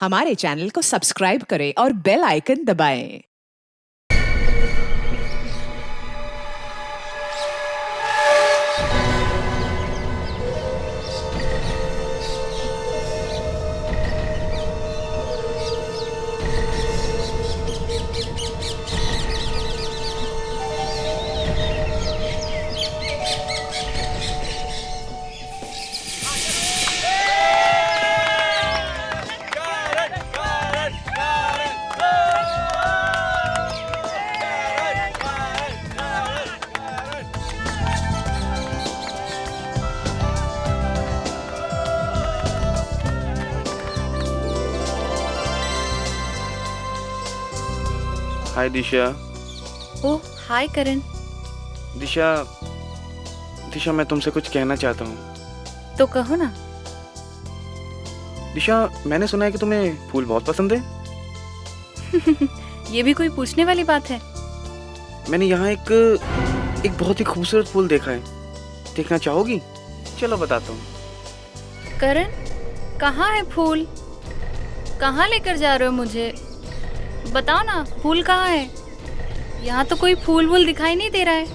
हमारे चैनल को सब्सक्राइब करें और बेल आइकन दबाएं। हाय दिशा। ओह हाय करण। दिशा दिशा मैं तुमसे कुछ कहना चाहता हूँ। तो कहो ना। दिशा मैंने सुना है कि तुम्हें फूल बहुत पसंद है। ये भी कोई पूछने वाली बात है। मैंने यहाँ एक बहुत ही खूबसूरत फूल देखा है, देखना चाहोगी? चलो बताता हूँ। करण कहाँ है फूल? कहाँ लेकर जा रहे हो मुझे? बताओ ना, फूल कहाँ है? यहाँ तो कोई फूल वूल दिखाई नहीं दे रहा है।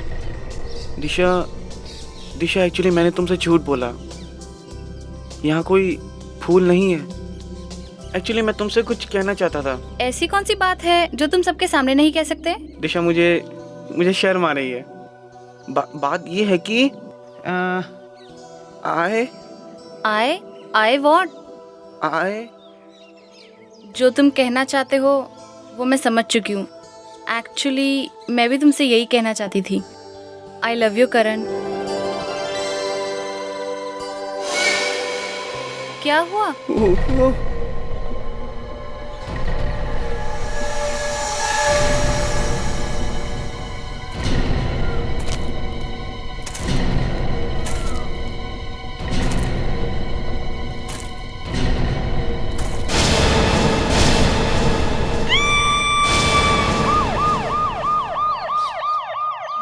दिशा एक्चुअली मैंने तुमसे झूठ बोला, यहाँ कोई फूल नहीं है। एक्चुअली मैं तुमसे कुछ कहना चाहता था। ऐसी कौन सी बात है जो तुम सबके सामने नहीं कह सकते? दिशा मुझे शर्म आ रही है। बात ये है कि आए व्हाट? आए जो तुम कहना चाहते हो वो मैं समझ चुकी हूँ। एक्चुअली मैं भी तुमसे यही कहना चाहती थी। आई लव यू करण। क्या हुआ?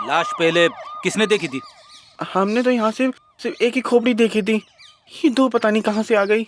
लाश पहले किसने देखी थी? हमने तो यहाँ से सिर्फ एक ही खोपड़ी देखी थी, ये दो पता नहीं कहाँ से आ गई।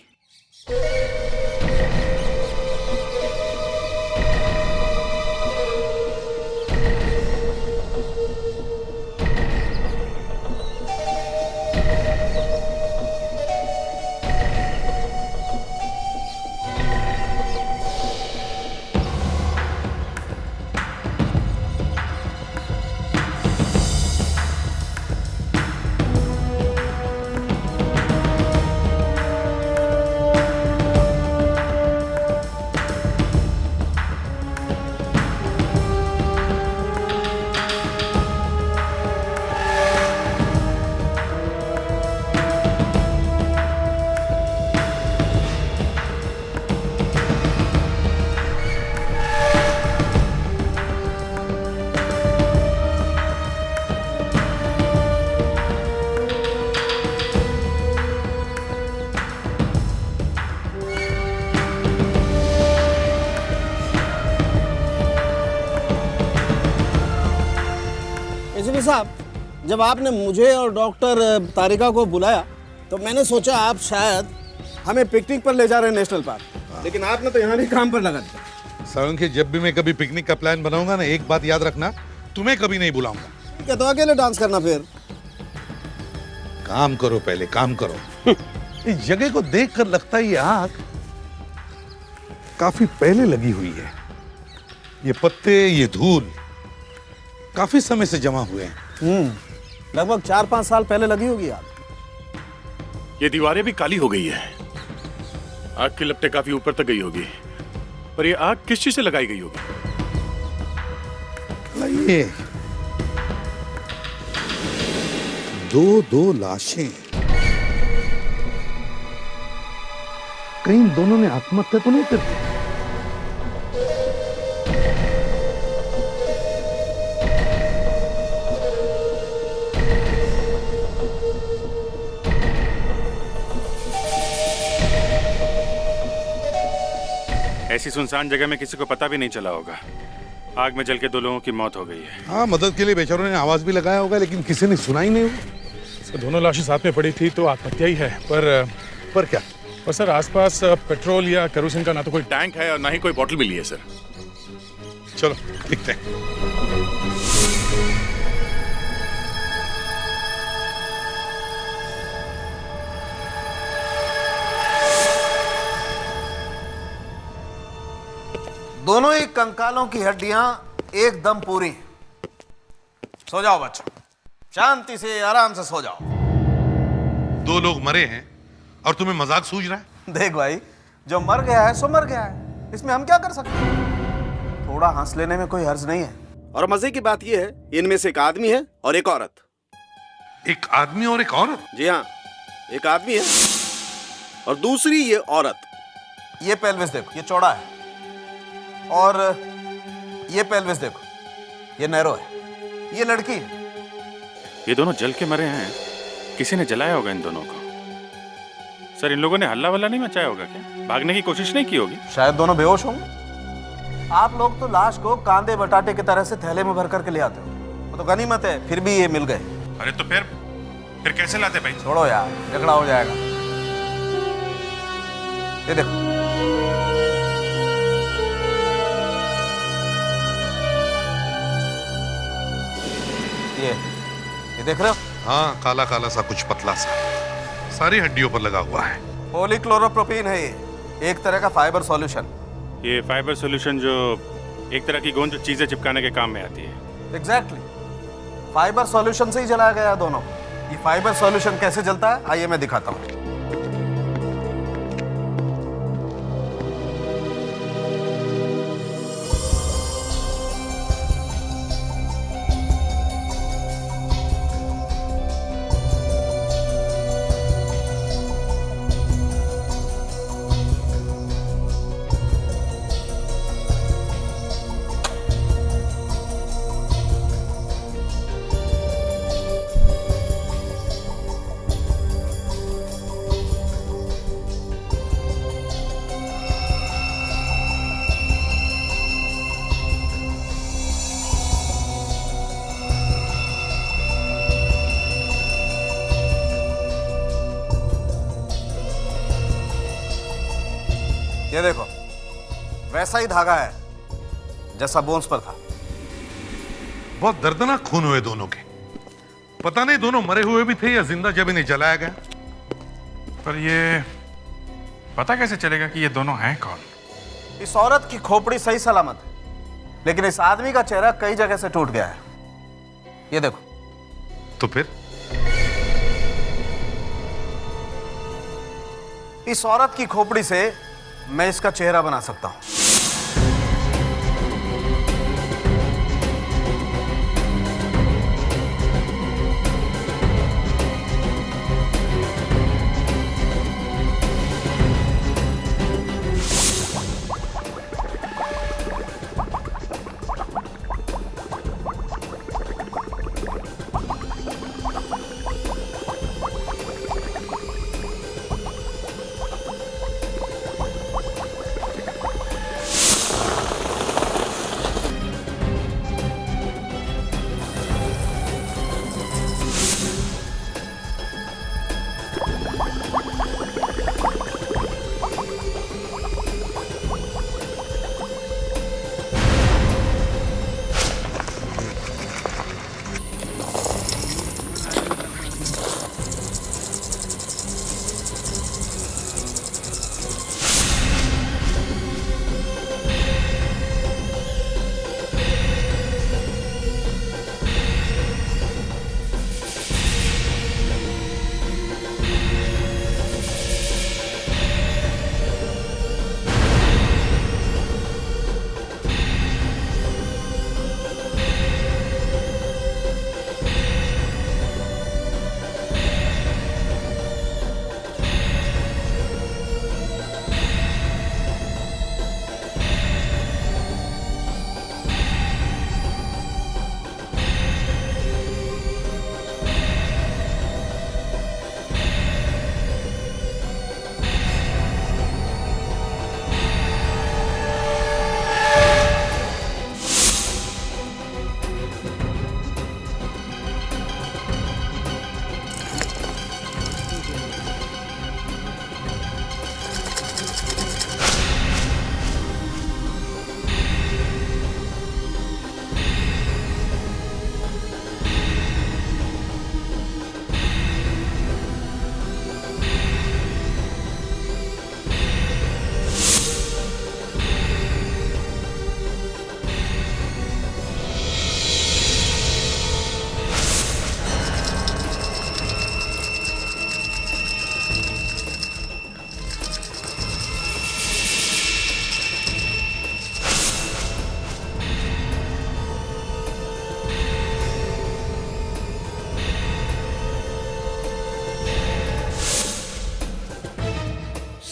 एसीपी साहब, जब आपने मुझे और डॉक्टर तारिका को बुलाया तो मैंने सोचा आप शायद हमें पिकनिक पर ले जा रहे हैं नेशनल पार्क, लेकिन आपने तो यहाँ भी काम पर लगा दिया। सारंगी, जब भी मैं कभी पिकनिक का प्लान बनाऊंगा ना, एक बात याद रखना, तुम्हें कभी नहीं बुलाऊंगा। क्या तो अकेले डांस करना? फिर काम करो, पहले काम करो। इस जगह को देखकर लगता है ये आग काफी पहले लगी हुई है। ये पत्ते, ये धूल काफी समय से जमा हुए हैं। लगभग 4-5 साल पहले लगी होगी आग। ये दीवारें भी काली हो गई है, आग की लपटें काफी ऊपर तक गई होगी, पर ये आग किस चीज से लगाई गई होगी? ये दो लाशें, कहीं दोनों ने आत्महत्या तो नहीं कर दी? ऐसी सुनसान जगह में किसी को पता भी नहीं चला होगा। आग में जल के 2 लोगों की मौत हो गई है। हाँ, मदद के लिए बेचारों ने आवाज भी लगाया होगा, लेकिन किसी ने सुना ही नहीं होगा। दोनों लाशें साथ में पड़ी थी तो आत्महत्या ही है। पर क्या? और सर आसपास पेट्रोल या केरोसिन का ना तो कोई टैंक है और ना ही कोई बोतल मिली है सर। चलो दिखते हैं। दोनों ही कंकालों की हड्डियां एकदम पूरी हैं। सो जाओ बच्चों, शांति से आराम से सो जाओ। 2 लोग मरे हैं और तुम्हें मजाक सूझ रहा है? देख भाई, जो मर गया है सो मर गया है, इसमें हम क्या कर सकते हैं। थोड़ा हंस लेने में कोई हर्ज नहीं है। और मजे की बात यह है, इनमें से एक आदमी है और एक औरत। एक आदमी और एक औरत? जी हाँ, एक आदमी है और दूसरी ये औरत। ये पेल्विस देखो, ये चौड़ा है, और ये पेल्विस देखो, ये नैरो है। ये लड़की है। ये दोनों जल के मरे हैं, किसी ने जलाया होगा इन दोनों को। सर इन लोगों ने हल्ला वल्ला नहीं मचाया होगा क्या? भागने की कोशिश नहीं की होगी? शायद दोनों बेहोश होंगे। आप लोग तो लाश को कांदे बटाटे की तरह से थैले में भर करके ले आते हो, वो तो गनीमत है, फिर भी ये मिल गए। अरे तो फिर कैसे लाते भाई? छोड़ो यार, झगड़ा हो जाएगा। ये देखो, ये देख रहे हो? हाँ, काला काला सा कुछ पतला सा, सारी हड्डियों पर लगा हुआ है। पॉलीक्लोरोप्रोपीन है ये, एक तरह का फाइबर सॉल्यूशन। ये फाइबर सॉल्यूशन जो एक तरह की गोंद जो चीजें चिपकाने के काम में आती है। एग्जैक्टली, फाइबर सॉल्यूशन से ही जलाया गया है दोनों को। ये फाइबर सॉल्यूशन कैसे जलता है, आइए मैं दिखाता हूँ। ये देखो, वैसा ही धागा है जैसा बोन्स पर था। बहुत दर्दनाक खून हुए दोनों के। पता नहीं दोनों मरे हुए भी थे या जिंदा जब इन्हें जलाया गया। पर ये पता कैसे चलेगा कि ये दोनों हैं कौन? इस औरत की खोपड़ी सही सलामत है, लेकिन इस आदमी का चेहरा कई जगह से टूट गया है। ये देखो। तो फिर इस औरत की खोपड़ी से मैं इसका चेहरा बना सकता हूं।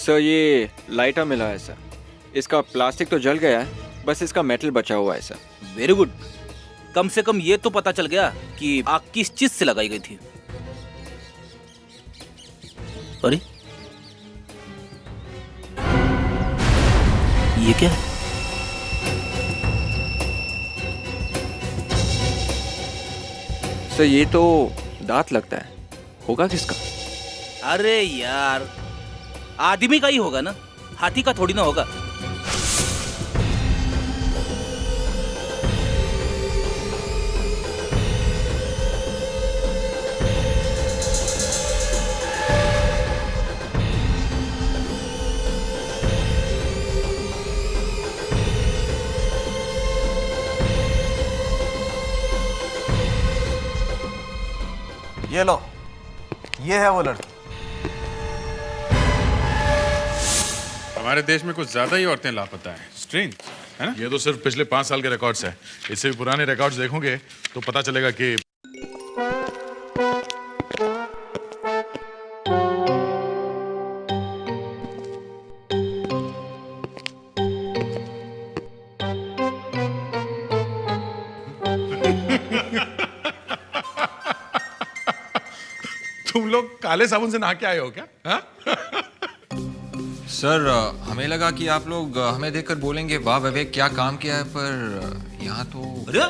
सर ये लाइटर मिला है सर। इसका प्लास्टिक तो जल गया है, बस इसका मेटल बचा हुआ है सर। Very good. कम से कम ये तो पता चल गया कि आग किस चीज से लगाई गई थी। अरे ये क्या है? सर ये तो दांत लगता है, होगा किसका? अरे यार, आदमी का ही होगा ना, हाथी का थोड़ी ना होगा। ये लो, ये है वो लड़की। हमारे देश में कुछ ज्यादा ही औरतें लापता हैं। स्ट्रेंज है ना? ये तो सिर्फ पिछले 5 साल के रिकॉर्ड्स है। इससे भी पुराने रिकॉर्ड्स देखोगे तो पता चलेगा कि तुम लोग काले साबुन से नहा के आए हो क्या? हाँ? सर हमें लगा कि आप लोग हमें देखकर बोलेंगे वाह विवेक क्या काम किया है, पर यहाँ तो अरे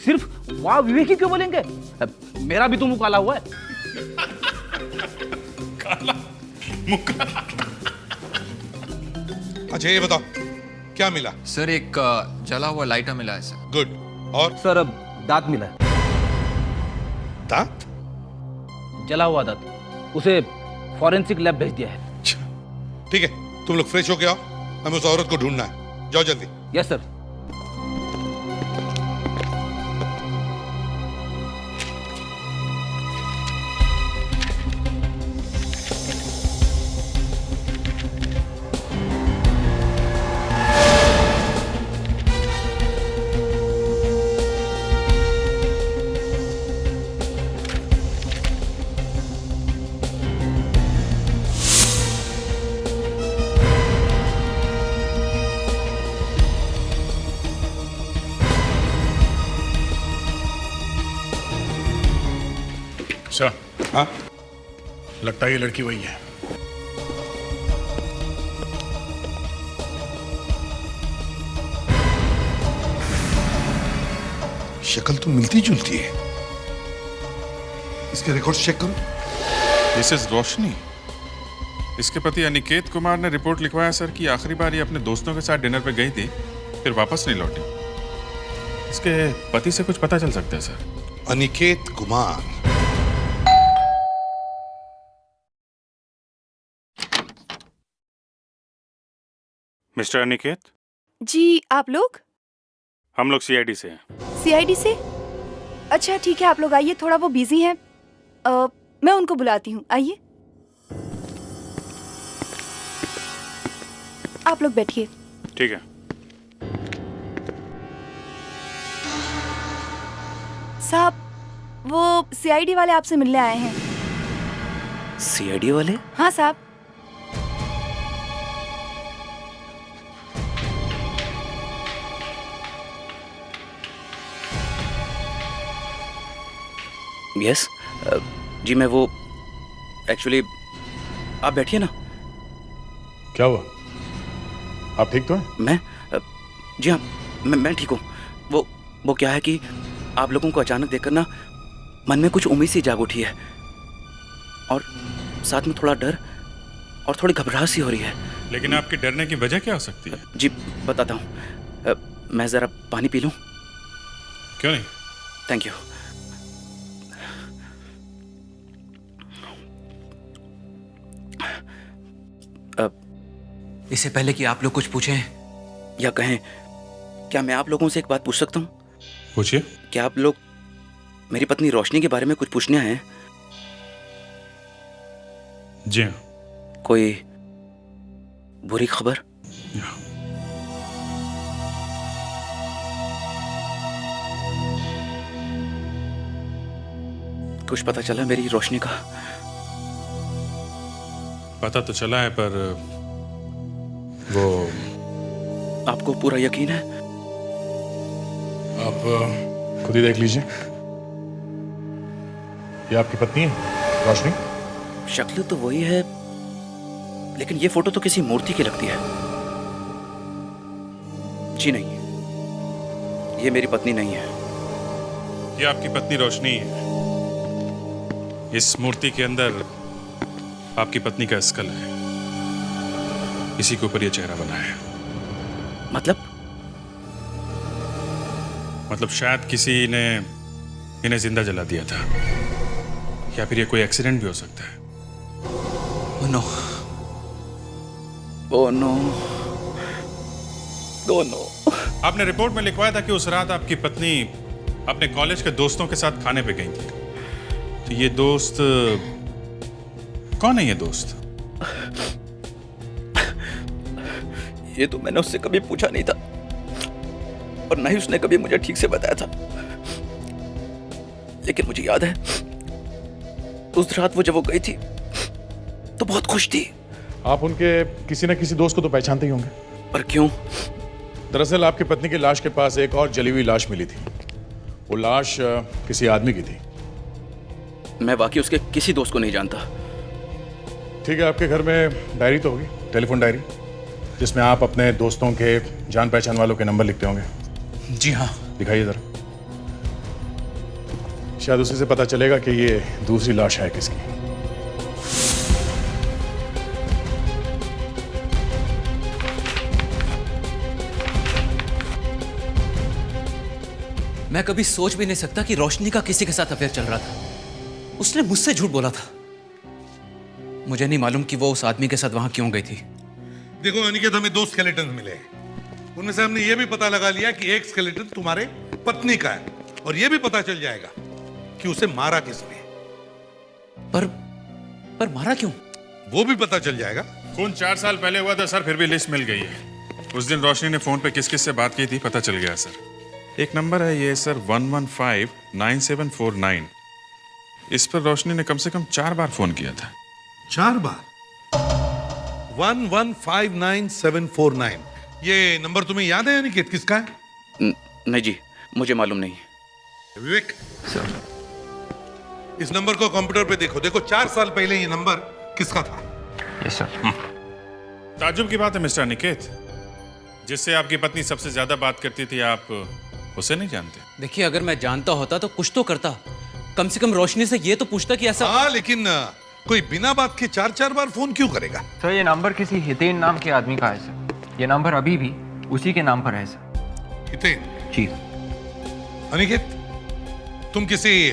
सिर्फ वाह विवेक ही क्यों बोलेंगे? मेरा भी तो मुंह काला हुआ है। अच्छा ये बताओ क्या मिला? सर एक जला हुआ लाइटर मिला है सर। गुड। और सर अब दांत मिला है, दांत? जला हुआ दांत। उसे फॉरेंसिक लैब भेज दिया है। ठीक है, तुम लोग फ्रेश होके आओ, हमें उस औरत को ढूंढना है। जाओ जल्दी। Yes sir. सर, हाँ लगता है ये लड़की वही है। शक्ल तो मिलती जुलती है। इसके रिकॉर्ड चेक करो। दिस इज रोशनी। इसके पति अनिकेत कुमार ने रिपोर्ट लिखवाया सर कि आखिरी बार ये अपने दोस्तों के साथ डिनर पे गई थी, फिर वापस नहीं लौटी। इसके पति से कुछ पता चल सकता है सर? अनिकेत कुमार। मिस्टर अनिकेत, जी आप लोग? हम लोग सीआईडी से हैं। सीआईडी से? अच्छा ठीक है, आप लोग आइए, थोड़ा वो बिजी हैं। मैं उनको बुलाती हूँ, आइए। आप लोग बैठिए। ठीक है। साहब वो सीआईडी वाले आपसे मिलने आए हैं। सीआईडी वाले? हाँ साहब। यस जी, मैं वो एक्चुअली, आप बैठिए ना। क्या हुआ? आप ठीक तो हैं? मैं जी हाँ, मैं ठीक हूँ। वो क्या है कि आप लोगों को अचानक देखकर ना मन में कुछ उम्मीद सी जाग उठी है, और साथ में थोड़ा डर और थोड़ी घबराहट सी हो रही है। लेकिन आपके डरने की वजह क्या हो सकती है? जी बताता हूँ, मैं ज़रा पानी पी लूँ? क्यों नहीं? Thank you. इससे पहले कि आप लोग कुछ पूछें या कहें, क्या मैं आप लोगों से एक बात पूछ सकता हूँ? पूछिए। क्या आप लोग मेरी पत्नी रोशनी के बारे में कुछ पूछने आए हैं? जी हाँ। कोई बुरी खबर? कुछ पता चला मेरी रोशनी का? पता तो चला है, पर वो आपको पूरा यकीन है? आप खुद ही देख लीजिए। ये आपकी पत्नी है रोशनी? शक्ल तो वही है, लेकिन ये फोटो तो किसी मूर्ति की लगती है। जी नहीं, ये मेरी पत्नी नहीं है। ये आपकी पत्नी रोशनी है। इस मूर्ति के अंदर आपकी पत्नी का स्कल है, इसी के ऊपर ये चेहरा बना है। मतलब शायद किसी ने इन्हें जिंदा जला दिया था, या फिर ये कोई एक्सीडेंट भी हो सकता है। Oh no. Oh no. Oh no. आपने रिपोर्ट में लिखवाया था कि उस रात आपकी पत्नी अपने कॉलेज के दोस्तों के साथ खाने पे गई थी। तो ये दोस्त कौन है? ये दोस्त ये तो मैंने उससे कभी पूछा नहीं था, और ना ही उसने कभी मुझे ठीक से बताया था। लेकिन मुझे याद है, उस रात वो जब वो गई थी तो बहुत खुश थी। आप उनके किसी न किसी दोस्त को तो पहचानते ही होंगे। पर क्यों? दरअसल आपकी पत्नी की लाश के पास एक और जली हुई लाश मिली थी। वो लाश किसी आदमी की थी। मैं वाकई उसके किसी दोस्त को नहीं जानता। ठीक है, आपके घर में डायरी तो होगी, टेलीफोन डायरी, जिसमें आप अपने दोस्तों के जान पहचान वालों के नंबर लिखते होंगे। जी हाँ। दिखाइए जरा, शायद उसी से पता चलेगा कि ये दूसरी लाश है किसकी। मैं कभी सोच भी नहीं सकता कि रोशनी का किसी के साथ अफेयर चल रहा था। उसने मुझसे झूठ बोला था। मुझे नहीं मालूम कि वो उस आदमी के साथ वहां क्यों गई थी। देखो अनिकेत, हमें 2 स्केलेटन मिले हैं। उनमें से हमने ये भी पता लगा लिया कि एक स्केलेटन तुम्हारे पत्नी का है, और ये भी पता चल जाएगा कि उसे मारा किसने। पर मारा क्यों? वो भी पता चल जाएगा। खून 4 साल पहले हुआ था सर, फिर भी लिस्ट मिल गई है। उस दिन रोशनी ने फोन पे किस किस से बात की थी पता चल गया सर। एक नंबर है ये सर 1159749। इस पर रोशनी ने कम से कम 4 बार फोन किया था। 4 बार? 1159749। ये नंबर तुम्हें याद है अनिकेत किसका है? नहीं जी, मुझे मालूम नहीं। विवेक सर, इस नंबर को कंप्यूटर पे देखो। देखो 4 साल पहले ये नंबर किसका था? Yes sir. ताज्जुब की बात है मिस्टर निकेत, जिससे आपकी पत्नी सबसे ज्यादा बात करती थी, आप उसे नहीं जानते? देखिए, अगर मैं जानता होता तो कुछ तो करता। कम से कम रोशनी से ये तो पूछता कि ऐसा। हाँ, लेकिन कोई बिना बात के 4-4 बार फोन क्यों करेगा? सर ये नंबर किसी हितेन नाम के आदमी का है सर। ये नंबर अभी भी उसी के नाम पर है सर। हितेन? जी। अनिकेत, तुम किसी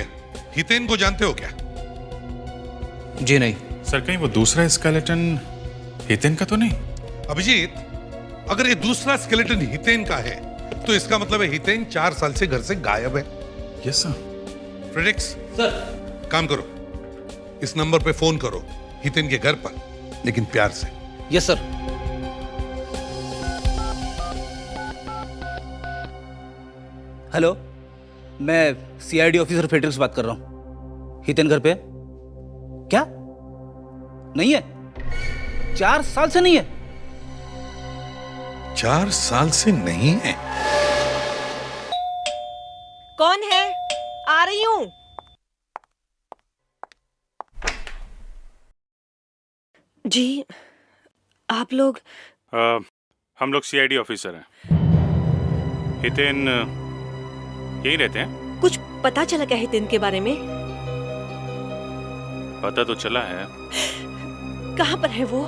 हितेन को जानते हो क्या? जी नहीं सर। कहीं वो दूसरा स्केलेटन हितेन का तो नहीं? अभिजीत, अगर ये दूसरा स्केलेटन हितेन का है तो इसका मतलब है हितेन 4 साल से घर से गायब है। Yes sir. फ्रेडिक्स सर, काम करो, इस नंबर पे फोन करो हितेन के घर पर, लेकिन प्यार से। Yes sir. हेलो, मैं सीआईडी ऑफिसर फ्रेडरिक्स बात कर रहा हूं। हितेन घर पे है? क्या नहीं है? 4 साल से नहीं है? 4 साल से नहीं है? कौन है? आ रही हूं। जी, आप लोग? हम लोग सीआईडी ऑफिसर हैं। हितेन यहीं रहते हैं? कुछ पता चला क्या हितेन के बारे में? पता तो चला है। कहाँ पर है वो?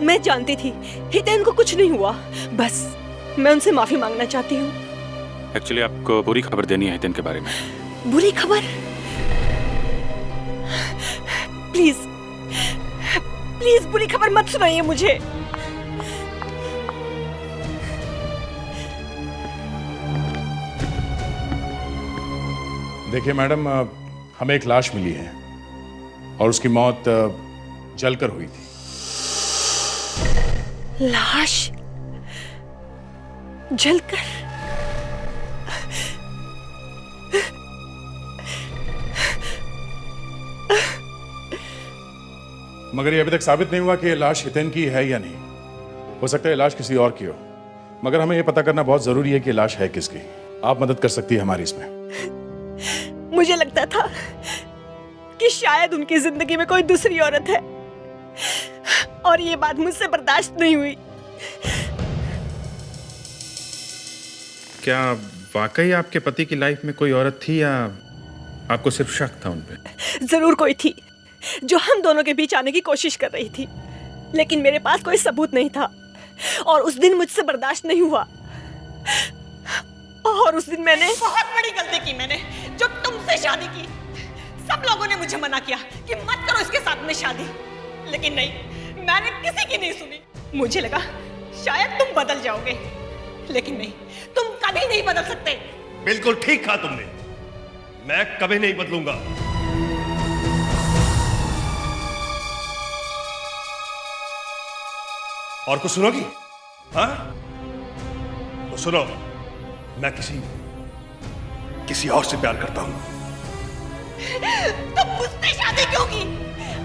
मैं जानती थी हितेन को कुछ नहीं हुआ। बस मैं उनसे माफी मांगना चाहती हूँ। एक्चुअली आपको बुरी खबर देनी है हितेन के बारे में। बुरी खबर? प्लीज प्लीज बुरी खबर मत सुनाइए मुझे। देखिए मैडम, हमें एक लाश मिली है और उसकी मौत जलकर हुई थी। लाश जलकर? मगर ये अभी तक साबित नहीं हुआ कि ये लाश हितेन की है या नहीं। हो सकता है लाश किसी और की हो, मगर हमें ये पता करना बहुत जरूरी है कि लाश है किसकी। आप मदद कर सकती है हमारी इसमें। मुझे लगता था कि शायद उनकी जिंदगी में कोई दूसरी औरत है, और ये बात मुझसे बर्दाश्त नहीं हुई। क्या वाकई आपके पति की लाइफ में कोई औरत थी या आपको सिर्फ शक था उन पे? जरूर कोई थी जो हम दोनों के बीच आने की कोशिश कर रही थी, लेकिन मेरे पास कोई सबूत नहीं था और उस दिन मुझसे बर्दाश्त नहीं हुआ। और उस दिन मैंने बहुत बड़ी गलती की, मैंने जो तुमसे शादी की। सब लोगों ने मुझे मना किया कि मत करो इसके साथ में शादी, लेकिन नहीं, मैंने किसी की नहीं सुनी। मुझे लगा शायद तुम बदल जाओगे, लेकिन नहीं, तुम कभी नहीं बदल सकते। बिल्कुल ठीक कहा तुमने, मैं कभी नहीं बदलूंगा। और कुछ सुनोगी? हाँ तो सुनो, मैं किसी और से प्यार करता हूं। तुम मुझसे शादी क्यों की?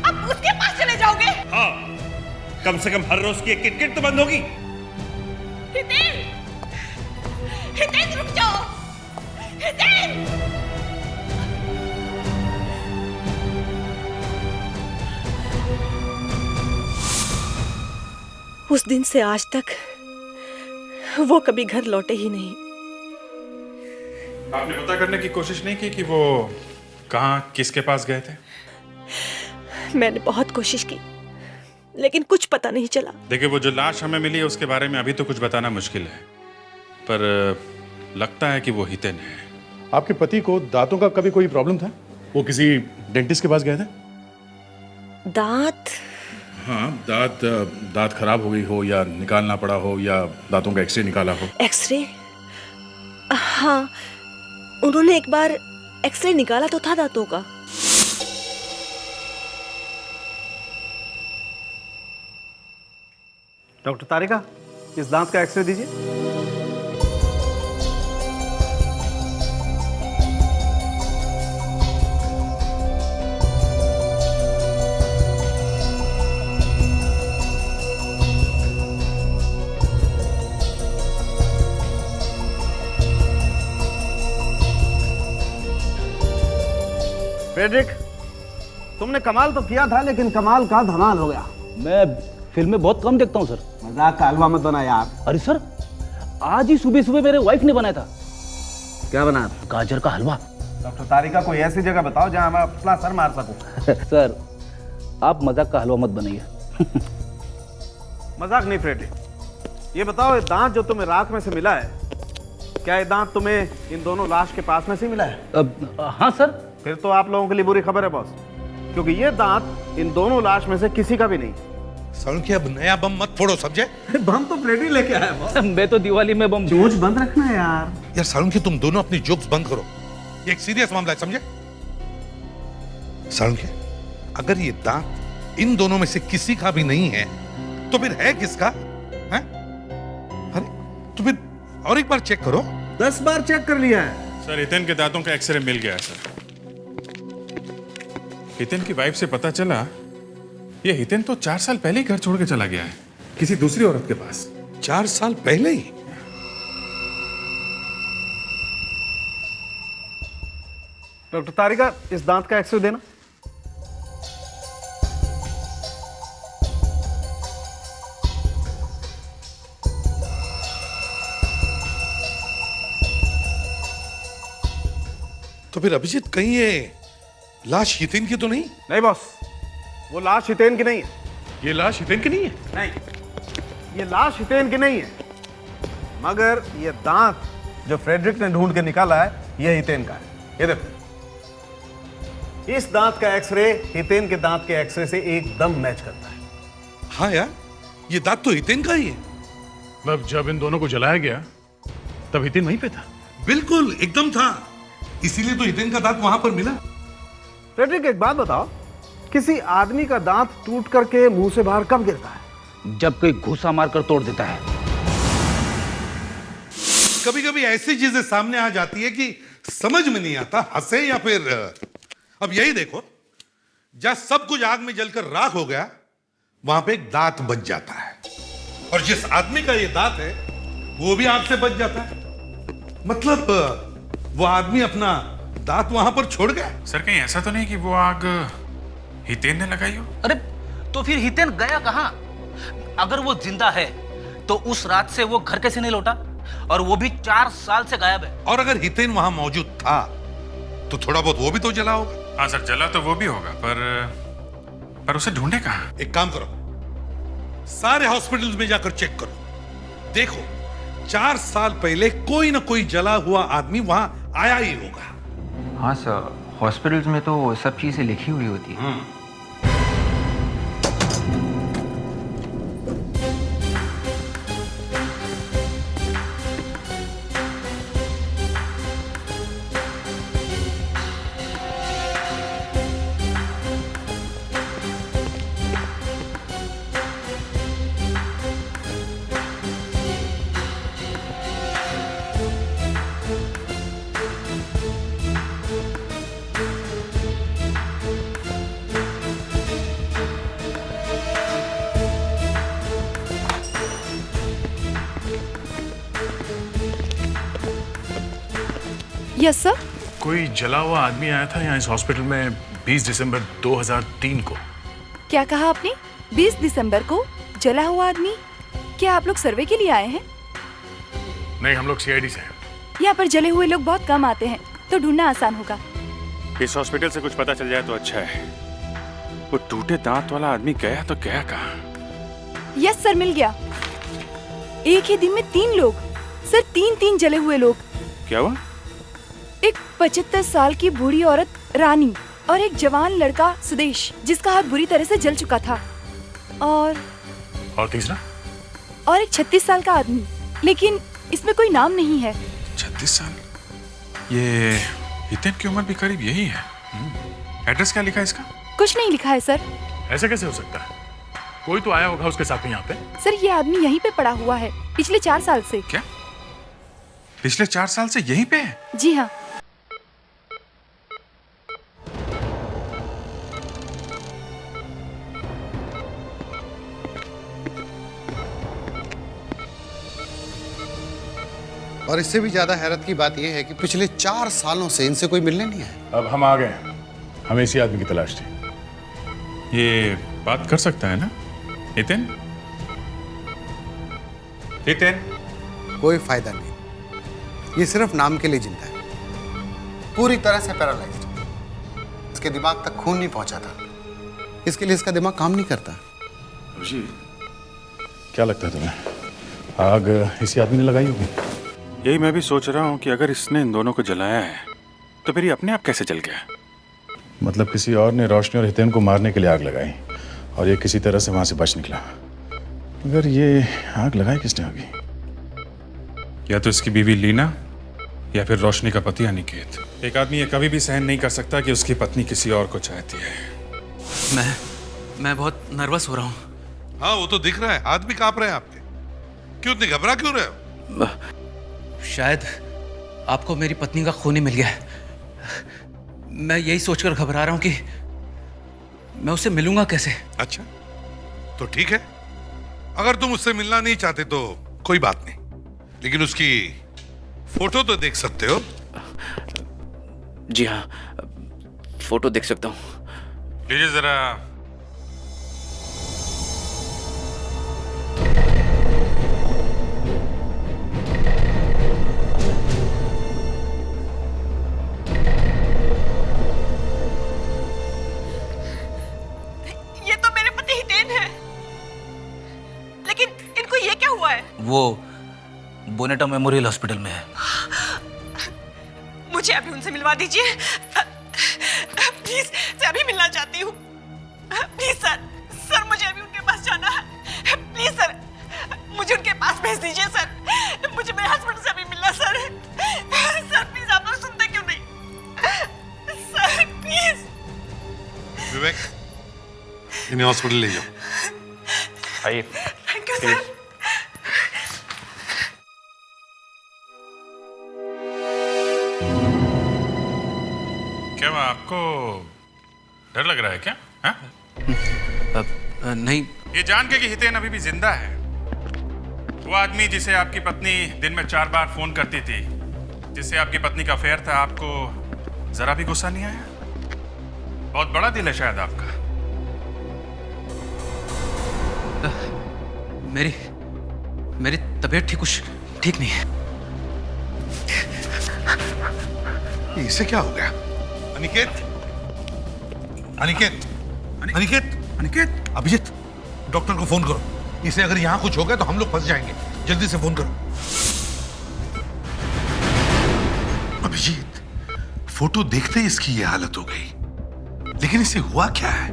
अब उसके पास चले जाओगे? हाँ, कम से कम हर रोज की एक किटकिट तो बंद होगी। हितेन, हितेन रुक जाओ, हितेन। उस दिन से आज तक वो कभी घर लौटे ही नहीं। आपने पता करने की कोशिश नहीं की कि वो कहाँ किसके पास गए थे? मैंने बहुत कोशिश की, लेकिन कुछ पता नहीं चला। देखिए, वो जो लाश हमें मिली है उसके बारे में अभी तो कुछ बताना मुश्किल है, पर लगता है कि वो हितेन है। आपके पति को दांतों का कभी कोई प्रॉब्लम था? वो किसी डेंटिस्ट के पास गए थे? दांत? हाँ, दांत खराब हो गई हो या निकालना पड़ा हो या दांतों का एक्सरे निकाला हो। एक्सरे? हाँ, उन्होंने एक बार एक्सरे निकाला तो था दांतों का। डॉक्टर तारिका, इस दांत का एक्सरे दीजिए। फ्रेडरिक, तुमने कमाल तो किया था, लेकिन कमाल का धमाल हो गया। मैं फिल्में बहुत कम देखता हूँ सर। मजाक का हलवा मत बना यार। अरे सर, आज ही सुबह सुबह मेरे वाइफ ने बनाया था। क्या बना? गाजर का हलवा। डॉक्टर तारिका, कोई ऐसी जगह बताओ जहां मैं अपना सर मार सकूं। सर, आप मजाक का हलवा मत बनाइए। मजाक नहीं फ्रेडरिक, ये बताओ, ये दांत जो तुम्हें रात में से मिला है, क्या ये दांत तुम्हें इन दोनों लाश के पास में से मिला है? हाँ सर। फिर तो आप लोगों के लिए बुरी खबर है बॉस, क्योंकि ये दांत इन दोनों लाश में से किसी का भी नहीं। सालुंखी, अब नया बम मत फोड़ो, समझे? बम तो फ्रेडरिक लेके आया बॉस। मैं तो दिवाली में बम। जोश बंद रखना है यार। यार सालुंखी, तुम दोनों अपनी जोक्स बंद करो, ये एक सीरियस मामला है, समझे? सालुंखी, अगर ये दांत इन दोनों में से किसी का भी नहीं है तो फिर है किसका? है? अरे तो फिर और एक बार चेक करो। 10 बार चेक कर लिया है सर। हितेन के दांतों का एक्सरे मिल गया है सर। हितेन की वाइफ से पता चला ये हितेन तो 4 साल पहले ही घर छोड़ के चला गया है किसी दूसरी औरत के पास। 4 साल पहले ही? डॉक्टर तारिका, इस दांत का एक्सरे देना। तो फिर अभिजीत, कहीं ये लाश हितेन की तो नहीं? नहीं बॉस, वो लाश हितेन की नहीं है। ये लाश हितेन की नहीं है? नहीं, ये लाश हितेन की नहीं है, मगर ये दांत जो फ्रेडरिक ने ढूंढ के निकाला है, ये हितेन का है। ये देखो, इस दांत का एक्सरे हितेन के दांत के एक्सरे से एकदम मैच करता है। हाँ यार, ये दांत तो हितेन का ही है। मतलब जब इन दोनों को जलाया गया तब हितेन वहीं पे था? बिल्कुल, एकदम था, इसीलिए तो हितेन का दांत वहां पर मिला। फ्रेडरिक, एक बात बताओ, किसी आदमी का दांत टूट करके मुंह से बाहर कब गिरता है? जब कोई घूसा मारकर तोड़ देता है। कभी कभी ऐसी चीजें सामने आ जाती है कि समझ में नहीं आता हंसे या फिर। अब यही देखो, जब सब कुछ आग में जलकर राख हो गया वहां पे एक दांत बच जाता है, और जिस आदमी का ये दांत है वो भी आग से बच जाता है। मतलब वो आदमी अपना दांत वहां पर छोड़ गया। सर कहीं ऐसा तो नहीं कि वो आग हितेन ने लगाई हो? अरे तो फिर हितेन गया कहाँ? अगर वो जिंदा है तो उस रात से वो घर कैसे नहीं लौटा? और वो भी 4 साल से गायब है। और अगर हितेन वहां मौजूद था तो थोड़ा बहुत वो भी तो जला होगा। हाँ सर, जला तो वो भी होगा, पर उसे ढूंढे कहाँ? एक काम करो, सारे हॉस्पिटल्स में जाकर चेक करो, देखो 4 साल पहले कोई ना कोई जला हुआ आदमी वहां आया ही होगा। हाँ सर, हॉस्पिटल्स में तो सब चीजें लिखी हुई होती है। Yes sir. कोई जला हुआ आदमी आया था यहाँ इस हॉस्पिटल में 20 दिसंबर 2003 को। क्या कहा आपने? 20 दिसंबर को जला हुआ आदमी? क्या आप लोग सर्वे के लिए आए हैं? नहीं, हम लोग सीआईडी से हैं। यहाँ पर जले हुए लोग बहुत कम आते हैं, तो ढूंढना आसान होगा। इस हॉस्पिटल से कुछ पता चल जाए तो अच्छा है। वो टूटे दांत वाला आदमी गया तो गया कहाँ? यस सर, मिल गया। एक ही दिन में 3 लोग सर, 3 जले हुए लोग। क्या हुआ? एक 75 साल की बूढ़ी औरत रानी और एक जवान लड़का सुदेश, जिसका हाथ बुरी तरह से जल चुका था, और तीसरा? और एक 36 साल का आदमी, लेकिन इसमें कोई नाम नहीं है। 36 साल? ये हितेन की उम्र भी करीब यही है। एड्रेस क्या लिखा है इसका? कुछ नहीं लिखा है सर। ऐसा कैसे हो सकता है? कोई तो आया होगा उसके साथ में यहाँ पे। सर ये आदमी यहीं पे पड़ा हुआ है पिछले 4 साल से। क्या? पिछले 4 साल से यहीं पे है? जी हाँ। और इससे भी ज्यादा हैरत की बात यह है कि पिछले 4 सालों से इनसे कोई मिलने नहीं आया। अब हम आ गए हैं, हमें इसी आदमी की तलाश थी। ये बात कर सकता है ना हितेन? हितेन? कोई फायदा नहीं, ये सिर्फ नाम के लिए जिंदा है, पूरी तरह से पैरालाइज्ड। इसके दिमाग तक खून नहीं पहुंचा था, इसके लिए इसका दिमाग काम नहीं करता। जी, क्या लगता है तुम्हें, आग इसी आदमी ने लगाई होगी? यही मैं भी सोच रहा हूँ कि अगर इसने इन दोनों को जलाया है तो फिर ये अपने आप कैसे जल गया? मतलब किसी और ने रोशनी और हितेन को मारने के लिए आग लगाई और ये किसी तरह से वहां से बच निकला। मगर ये आग लगाई किसने होगी? या तो इसकी बीवी लीना या फिर रोशनी का पति अनिकेत। एक आदमी ये कभी भी सहन नहीं कर सकता कि उसकी पत्नी किसी और को चाहती है। मैं बहुत नर्वस हो रहा हूँ। हाँ वो तो दिख रहा है, हाथ भी कांप रहे हैं आपके। क्यों इतने घबरा क्यों रहे हो? शायद आपको मेरी पत्नी का खून ही मिल गया है। मैं यही सोचकर घबरा रहा हूं कि मैं उससे मिलूंगा कैसे। अच्छा तो ठीक है, अगर तुम उससे मिलना नहीं चाहते तो कोई बात नहीं, लेकिन उसकी फोटो तो देख सकते हो। जी हाँ, फोटो देख सकता हूँ। लीजिए जरा। ये तो मेरे पति हितेन है, लेकिन इनको ये क्या हुआ है? वो बोनेटा मेमोरियल हॉस्पिटल में है। मुझे अभी उनसे मिलवा दीजिए प्लीज, मैं अभी मिलना चाहती हूँ। प्लीज सर मुझे अभी उनके पास जाना है। प्लीज सर मुझे उनके पास भेज दीजिए सर, मुझे मेरे हस्बैंड से अभी मिलना सर। सर प्लीज, आप लोग सुनते क्यों नहीं? Sir please. विवेक, इन्हें हॉस्पिटल ले जाओ। आइए। Thank you sir. क्या आपको डर लग रहा है क्या? हाँ? नहीं, ये जान के कि हितेन अभी भी जिंदा है, वो आदमी जिसे आपकी पत्नी दिन में 4 बार फोन करती थी, जिससे आपकी पत्नी का अफेयर था, आपको जरा भी गुस्सा नहीं आया? बहुत बड़ा दिल है शायद आपका। मेरी तबीयत ठीक नहीं है। इसे क्या हो गया? अनिकेत, अनिकेत, अनिकेत, अनिकेत, अभिजीत, डॉक्टर को फोन करो। इसे अगर यहां कुछ हो गया तो हम लोग फंस जाएंगे। जल्दी से फोन करो। अभिजीत, फोटो देखते ही इसकी ये हालत हो गई, लेकिन इसे हुआ क्या है?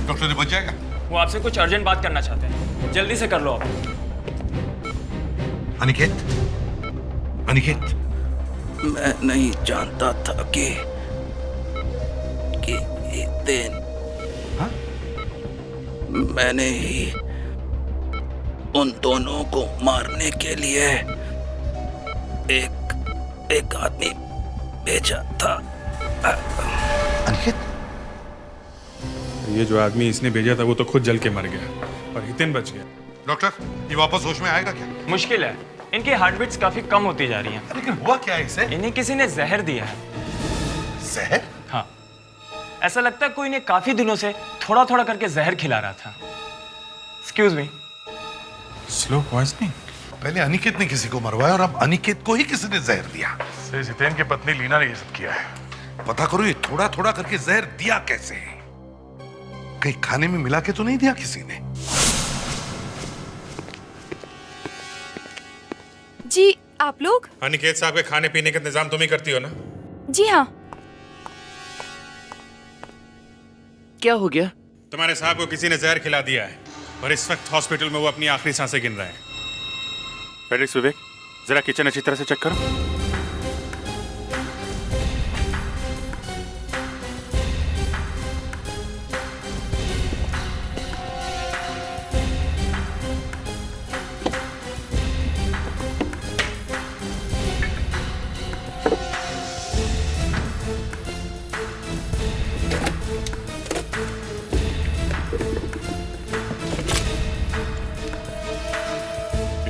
डॉक्टर ने बच जाएगा? वो आपसे कुछ अर्जेंट बात करना चाहते हैं, जल्दी से कर लो आप। अनिकेत, अनिकेत, मैं नहीं जानता था कि हितेन, हाँ? मैंने ही उन दोनों को मारने के लिए एक आदमी भेजा था। अनिकेत, ये जो आदमी इसने भेजा था वो तो खुद जल के मर गया और हितेन बच गया। डॉक्टर, ये वापस होश में आएगा क्या? मुश्किल है, इनकी हार्ट बीट्स काफी कम होती जा रही हैं। लेकिन हुआ क्या है इसे? इन्हें किसी ने जहर दिया है। जहर? हाँ, ऐसा लगता है कोई इन्हें काफी दिनों से थोड़ा थोड़ा करके जहर खिला रहा था। Excuse me. Slow poisoning? पहले अनिकेत ने किसी को मरवाया और अब अनिकेत को ही किसी ने जहर दिया। हितेन की पत्नी लीना ने ये सब किया है। पता करो ये थोड़ा थोड़ा करके जहर दिया कैसे है? कहीं खाने में मिला के तो नहीं दिया किसी ने? जी आप लोग? अनिकेत साहब के खाने पीने का इंतजाम तुम ही करती हो ना? जी हाँ। क्या हो गया? तुम्हारे साहब को किसी ने जहर खिला दिया है और इस वक्त हॉस्पिटल में वो अपनी आखिरी सांसें गिन रहे हैं। फेलिक्स, विवेक, जरा किचन अच्छी तरह से चेक करो।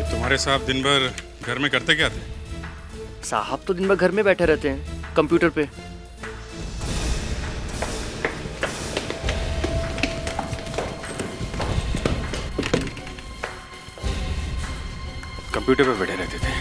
तुम्हारे साहब दिन भर घर में करते क्या थे? साहब तो दिन भर घर में बैठे रहते हैं, कंप्यूटर पे। कंप्यूटर पे बैठे रहते थे।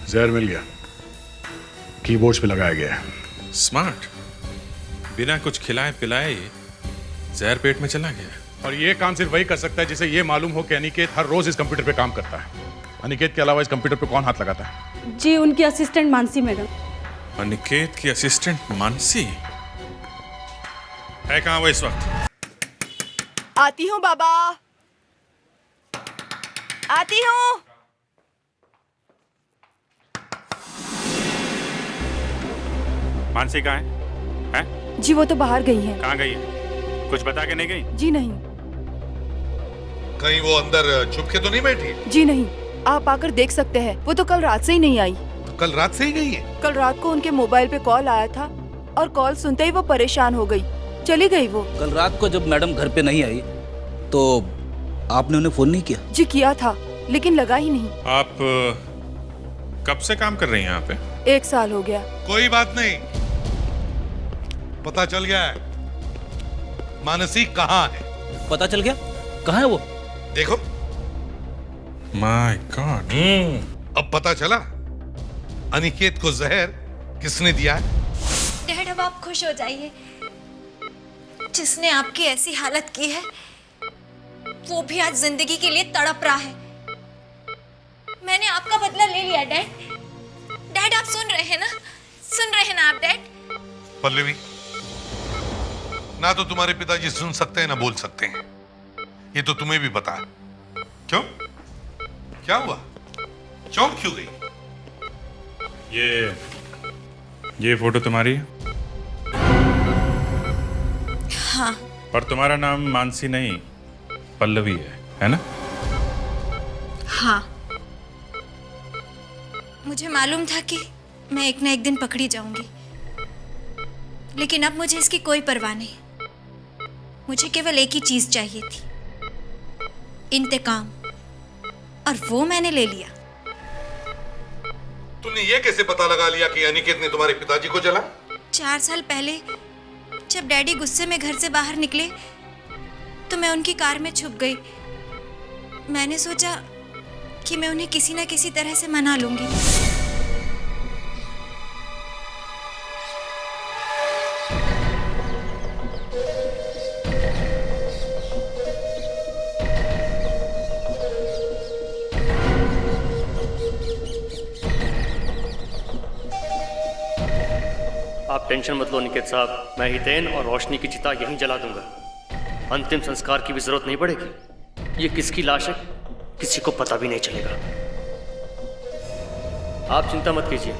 जहर मिल गया, कीबोर्ड पे लगाया गया है। स्मार्ट, बिना कुछ खिलाए पिलाए जहर पेट में चला गया। और ये काम सिर्फ वही कर सकता है जिसे ये मालूम हो कि अनिकेत हर रोज इस कंप्यूटर पे काम करता है। अनिकेत के अलावा इस कंप्यूटर पे कौन हाथ लगाता है? जी उनकी असिस्टेंट मानसी मैडम। अनिकेत की असिस्टेंट मानसी है कहाँ वो इस वक्त? आती हूँ बाबा, आती हूँ। मानसी कहाँ है? जी वो तो बाहर गई हैं। कहाँ गई है? कुछ बता के नहीं गई? जी नहीं। कहीं वो अंदर छुप के तो नहीं बैठी? जी नहीं, आप आकर देख सकते हैं। वो तो कल रात से ही नहीं आई। तो कल रात से ही गई है? कल रात को उनके मोबाइल पे कॉल आया था और कॉल सुनते ही वो परेशान हो गई, चली गई वो। कल रात को जब मैडम घर पे नहीं आई तो आपने उन्हें फोन नहीं किया? जी किया था, लेकिन लगा ही नहीं। आप कब से काम कर रही हैं यहाँ पे? 1 साल हो गया। कोई बात नहीं, पता चल गया है मानसी कहाँ है। पता चल गया? कहाँ है वो? देखो। My God. अब पता चला अनिकेत को जहर किसने दिया है। डैड अब आप खुश हो जाइए। जिसने आपकी ऐसी हालत की है वो भी आज जिंदगी के लिए तड़प रहा है। मैंने आपका बदला ले लिया डैड। डैड आप सुन रहे हैं ना? सुन रहे हैं ना आप डैड? पल्लवी, ना तो तुम्हारे पिताजी सुन सकते हैं ना बोल सकते हैं, ये तो तुम्हें भी पता है। क्यों? क्या हुआ? चौंक क्यों गई? ये फोटो तुम्हारी है? हाँ। पर तुम्हारा नाम मानसी नहीं, पल्लवी है ना? हाँ। मुझे मालूम था कि मैं एक न एक दिन पकड़ी जाऊंगी, लेकिन अब मुझे इसकी कोई परवाह नहीं। मुझे केवल एक ही चीज चाहिए थी, इंतकाम, और वो मैंने ले लिया। तुमने ये कैसे पता लगा लिया कि अनिकेत ने तुम्हारे पिताजी को जला? 4 साल पहले जब डैडी गुस्से में घर से बाहर निकले तो मैं उनकी कार में छुप गई। मैंने सोचा कि मैं उन्हें किसी न किसी तरह से मना लूंगी। आप टेंशन मत लो निकेत साहब, मैं हितेन और रोशनी की चिता यहीं जला दूंगा। अंतिम संस्कार की भी जरूरत नहीं पड़ेगी। ये किसकी लाश है किसी को पता भी नहीं चलेगा। आप चिंता मत कीजिए,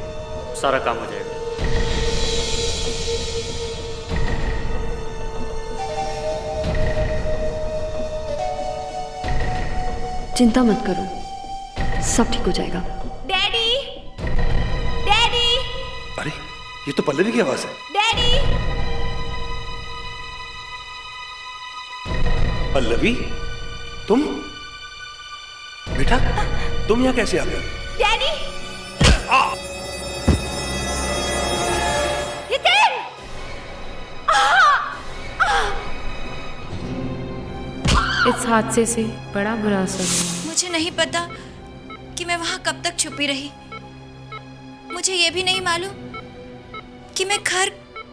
सारा काम हो जाएगा। चिंता मत करो, सब ठीक हो जाएगा। डैडी, डैडी, अरे ये तो पल्लवी की आवाज है। डैडी, पल्लवी, तुम बेटा, तुम यहाँ कैसे आ गए? डैडी, हितेन! इस हादसे से बड़ा बुरा असर हुआ। मुझे नहीं पता कि मैं वहां कब तक छुपी रही। मुझे ये भी नहीं मालूम कि मैं घर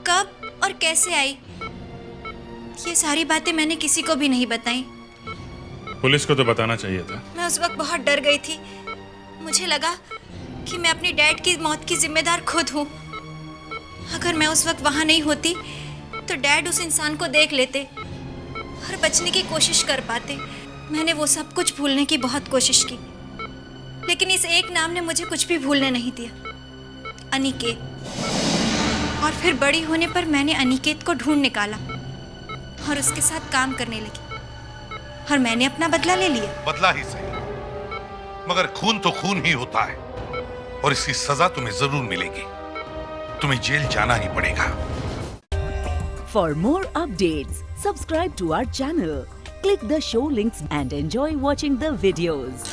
कब और कैसे आई। ये सारी बातें मैंने किसी को भी नहीं बताई। पुलिस को तो बताना चाहिए था। मैं उस वक्त बहुत डर गई थी। मुझे लगा कि मैं अपने डैड की मौत की जिम्मेदार खुद हूँ। अगर मैं उस वक्त वहां नहीं होती तो डैड उस इंसान को देख लेते और बचने की कोशिश कर पाते। मैंने वो सब कुछ भूलने की बहुत कोशिश की, लेकिन इस एक नाम ने मुझे कुछ भी भूलने नहीं दिया, अनिकेत। और फिर बड़ी होने पर मैंने अनिकेत को ढूंढ निकाला और उसके साथ काम करने लगी, और मैंने अपना बदला ले लिया। बदला ही सही, मगर खून तो खून ही होता है और इसकी सजा तुम्हें जरूर मिलेगी। तुम्हें जेल जाना ही पड़ेगा। For more updates, subscribe to our channel, click the show links and enjoy watching the videos.